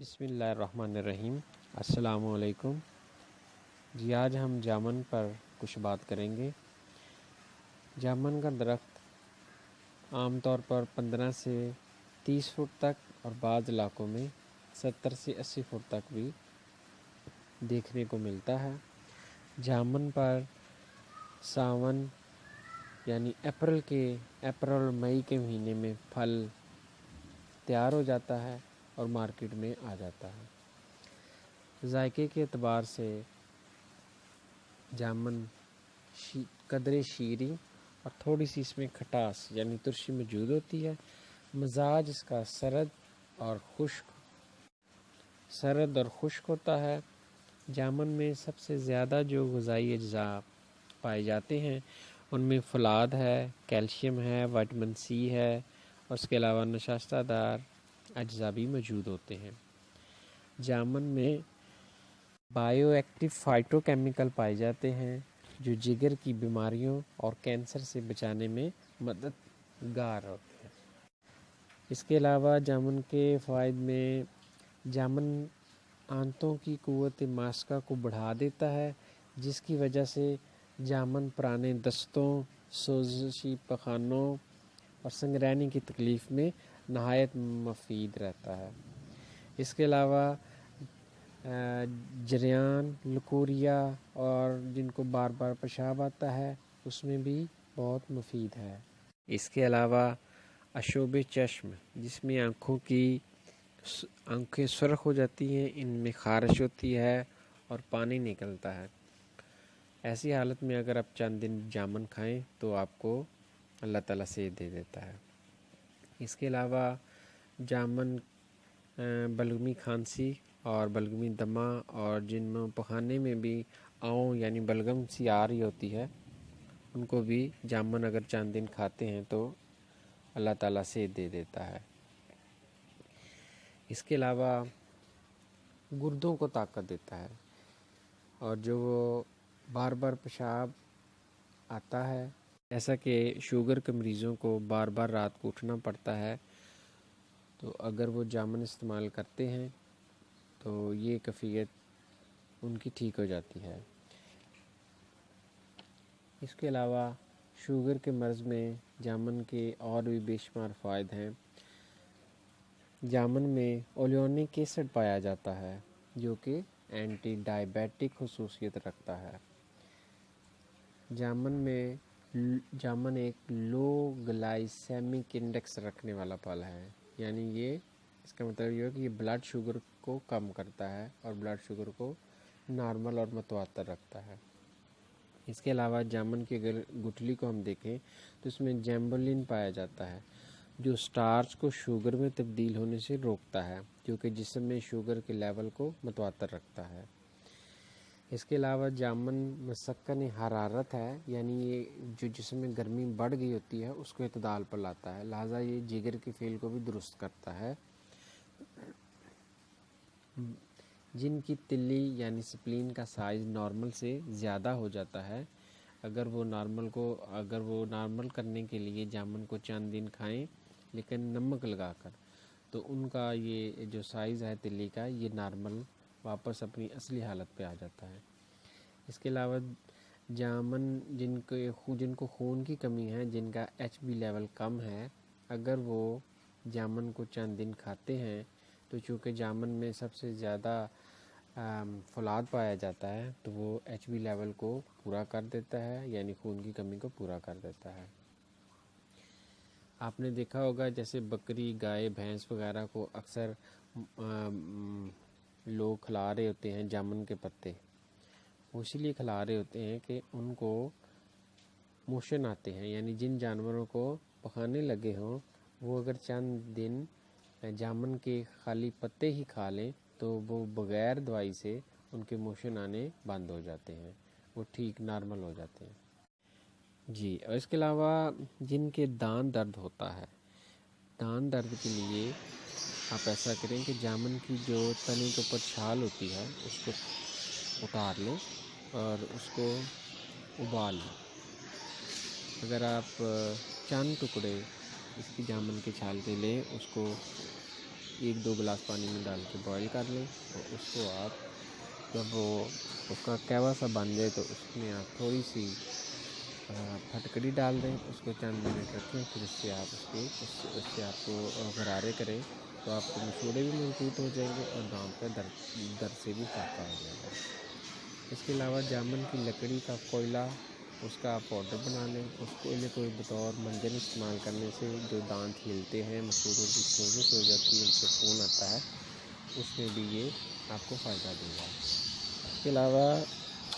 بسم اللہ الرحمن الرحیم۔ السلام علیکم جی، آج ہم جامن پر کچھ بات کریں گے۔ جامن کا درخت عام طور پر 15 سے 30 فٹ تک اور بعض علاقوں میں 70 سے 80 فٹ تک بھی دیکھنے کو ملتا ہے۔ جامن پر ساون یعنی اپریل مئی کے مہینے میں پھل تیار ہو جاتا ہے اور مارکیٹ میں آ جاتا ہے۔ ذائقے کے اعتبار سے جامن قدرے شیریں اور تھوڑی سی اس میں کھٹاس یعنی ترشی موجود ہوتی ہے۔ مزاج اس کا سرد اور خشک ہوتا ہے۔ جامن میں سب سے زیادہ جو غذائی اجزاء پائے جاتے ہیں ان میں فولاد ہے، کیلشیم ہے، وٹامن سی ہے اور اس کے علاوہ نشاستہ دار اجزاء بھی موجود ہوتے ہیں۔ جامن میں بائیو ایکٹیو فائٹو کیمیکل پائے جاتے ہیں جو جگر کی بیماریوں اور کینسر سے بچانے میں مددگار ہوتے ہیں۔ اس کے علاوہ جامن کے فوائد میں جامن آنتوں کی قوت ماسکہ کو بڑھا دیتا ہے، جس کی وجہ سے جامن پرانے دستوں، سوزشی پخانوں اور سنگرانی کی تکلیف میں نہایت مفید رہتا ہے۔ اس کے علاوہ جریان، لکوریا اور جن کو بار بار پیشاب آتا ہے اس میں بھی بہت مفید ہے۔ اس کے علاوہ آشوب چشم، جس میں آنکھیں سرخ ہو جاتی ہیں، ان میں خارش ہوتی ہے اور پانی نکلتا ہے، ایسی حالت میں اگر آپ چند دن جامن کھائیں تو آپ کو اللہ تعالیٰ سے دے دیتا ہے۔ اس کے علاوہ جامن بلغمی کھانسی اور بلغمی دمہ اور جن میں پخانے میں بھی آؤں یعنی بلغم سی آ رہی ہوتی ہے ان کو بھی جامن اگر چند دن کھاتے ہیں تو اللہ تعالیٰ سے دے دیتا ہے۔ اس کے علاوہ گردوں کو طاقت دیتا ہے، اور جو بار بار پیشاب آتا ہے، ایسا کہ شوگر کے مریضوں کو بار بار رات کو اٹھنا پڑتا ہے، تو اگر وہ جامن استعمال کرتے ہیں تو یہ کیفیت ان کی ٹھیک ہو جاتی ہے۔ اس کے علاوہ شوگر کے مرض میں جامن کے اور بھی بے شمار فوائد ہیں۔ جامن میں اولینک ایسڈ پایا جاتا ہے جو کہ اینٹی ڈائبیٹک خصوصیت رکھتا ہے۔ جامن ایک لو گلائسیمک انڈیکس رکھنے والا پھل ہے، یعنی اس کا مطلب یہ ہے کہ یہ بلڈ شوگر کو کم کرتا ہے اور بلڈ شوگر کو نارمل اور متواتر رکھتا ہے۔ اس کے علاوہ جامن کی اگر گٹلی کو ہم دیکھیں تو اس میں جیمبولین پایا جاتا ہے جو سٹارچ کو شوگر میں تبدیل ہونے سے روکتا ہے، جو کہ جسم میں شوگر کے لیول کو متواتر رکھتا ہے۔ اس کے علاوہ جامن مسکن حرارت ہے، یعنی یہ جو جسم میں گرمی بڑھ گئی ہوتی ہے اس کو اعتدال پر لاتا ہے، لہٰذا یہ جگر کی فیل کو بھی درست کرتا ہے۔ جن کی تلی یعنی سپلین کا سائز نارمل سے زیادہ ہو جاتا ہے، اگر وہ نارمل کرنے کے لیے جامن کو چند دن کھائیں لیکن نمک لگا کر، تو ان کا یہ جو سائز ہے تلی کا یہ نارمل واپس اپنی اصلی حالت پہ آ جاتا ہے۔ اس کے علاوہ جامن جن کو خون کی کمی ہے، جن کا HB لیول کم ہے، اگر وہ جامن کو چند دن کھاتے ہیں تو چونکہ جامن میں سب سے زیادہ فولاد پایا جاتا ہے تو وہ HB لیول کو پورا کر دیتا ہے، یعنی خون کی کمی کو پورا کر دیتا ہے۔ آپ نے دیکھا ہوگا جیسے بکری، گائے، بھینس وغیرہ کو اکثر لوگ کھلا رہے ہوتے ہیں جامن کے پتے، وہ اسی لیے کھلا رہے ہوتے ہیں کہ ان کو موشن آتے ہیں، یعنی جن جانوروں کو پخانے لگے ہوں وہ اگر چند دن جامن کے خالی پتے ہی کھا لیں تو وہ بغیر دوائی سے ان کے موشن آنے بند ہو جاتے ہیں، وہ ٹھیک نارمل ہو جاتے ہیں۔ جی، اور اس کے علاوہ جن کے دانت درد ہوتا ہے، دانت درد کے لیے آپ ایسا کریں کہ جامن کی جو تنے کے اوپر چھال ہوتی ہے اس کو اتار لیں اور اس کو ابال لیں۔ اگر آپ چند ٹکڑے اس کی جامن کے چھال کے لیں، اس کو 1-2 گلاس پانی میں ڈال کے بوائل کر لیں، اور اس کو آپ جب وہ اس کا کہوا سا بن جائے تو اس میں آپ تھوڑی سی پھٹکڑی ڈال دیں، اس کو چند منٹ رکھیں، پھر اس سے آپ کو غرارے کریں تو آپ کو مسوڑے بھی مضبوط ہو جائیں گے اور دانت پہ درد سے بھی فائدہ ہو جائے گا۔ اس کے علاوہ جامن کی لکڑی کا کوئلہ، اس کا آپ پاؤڈر بنا لیں۔ اس کوئلے کو بطور منجن استعمال کرنے سے جو دانت ہلتے ہیں، مسوڑوں کی سوزش ہو جاتی ہے، ان سے خون آتا ہے، اس میں بھی یہ آپ کو فائدہ دے گا۔ اس کے علاوہ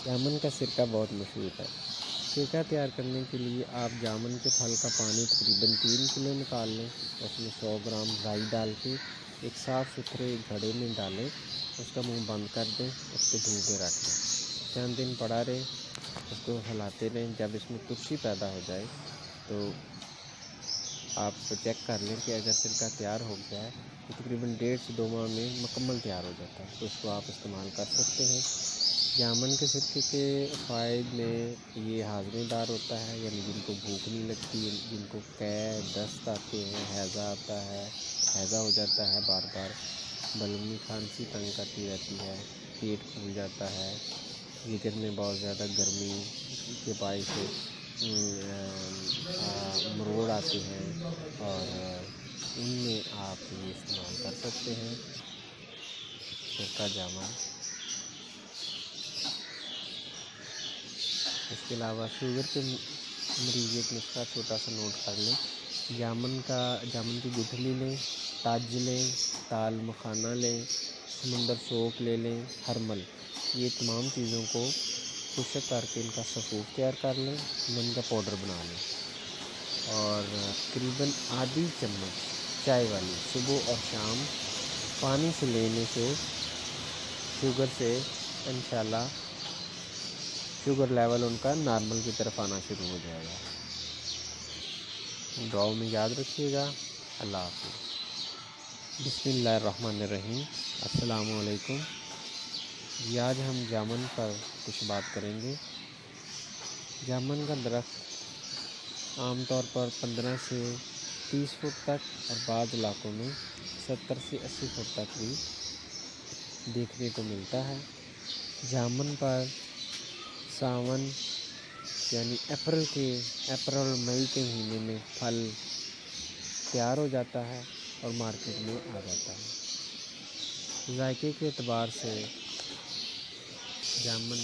جامن کا سرکہ بہت مشہور ہے۔ سرکہ تیار کرنے کے لیے آپ جامن کے پھل کا پانی تقریباً 3 کلو نکال لیں، اس میں 100 گرام رائی ڈال کے ایک صاف ستھرے گھڑے میں ڈالیں، اس کا منہ بند کر دیں، اس کو دھوپ میں رکھ دیں، چند دن پڑا رہے، اس کو ہلاتے رہیں۔ جب اس میں ترشی پیدا ہو جائے تو آپ چیک کر لیں کہ اگر سرکہ تیار ہو گیا ہے تو تقریباً 1.5 سے 2 ماہ میں مکمل تیار ہو جاتا ہے، تو اس کو آپ استعمال کر سکتے ہیں۔ جامن کے سرکے کے فوائد میں یہ ہاضمے دار ہوتا ہے، یعنی جن کو بھوک نہیں لگتی، جن کو قے دست آتے ہیں، ہیضہ آتا ہے، ہیضہ ہو جاتا ہے بار بار، بلغمی کھانسی تنگ کرتی رہتی ہے، پیٹ پھول جاتا ہے، جگر میں بہت زیادہ گرمی کے باعث مروڑ آتے ہیں، اور ان میں آپ یہ استعمال کر سکتے ہیں سرکہ جامن۔ اس کے علاوہ شوگر کے مریض ایک نسخہ چھوٹا سا نوٹ کر لیں۔ جامن کی گٹھلی لیں، تاج لیں، تال مکھانا لیں، سمندر سوپ لے لیں، ہرمل، یہ تمام چیزوں کو خشک کر کے ان کا سفوف تیار کر لیں، ان کا پاؤڈر بنا لیں، اور تقریباً آدھی چمچ چائے والی صبح اور شام پانی سے لینے سے شوگر سے انشاءاللہ شوگر لیول ان کا نارمل کی طرف آنا شروع ہو جائے گا۔ دعاؤں میں یاد رکھیے گا۔ اللہ حافظ۔ بسم اللہ الرحمن الرحیم۔ السلام علیکم۔ آج ہم جامن پر کچھ بات کریں گے۔ جامن کا درخت عام طور پر 15 سے 30 فٹ تک اور بعض علاقوں میں 70 سے 80 فٹ تک بھی دیکھنے کو ملتا ہے۔ جامن پر ساون یعنی اپریل مئی کے مہینے میں پھل تیار ہو جاتا ہے اور مارکیٹ میں آ جاتا ہے۔ ذائقے کے اعتبار سے جامن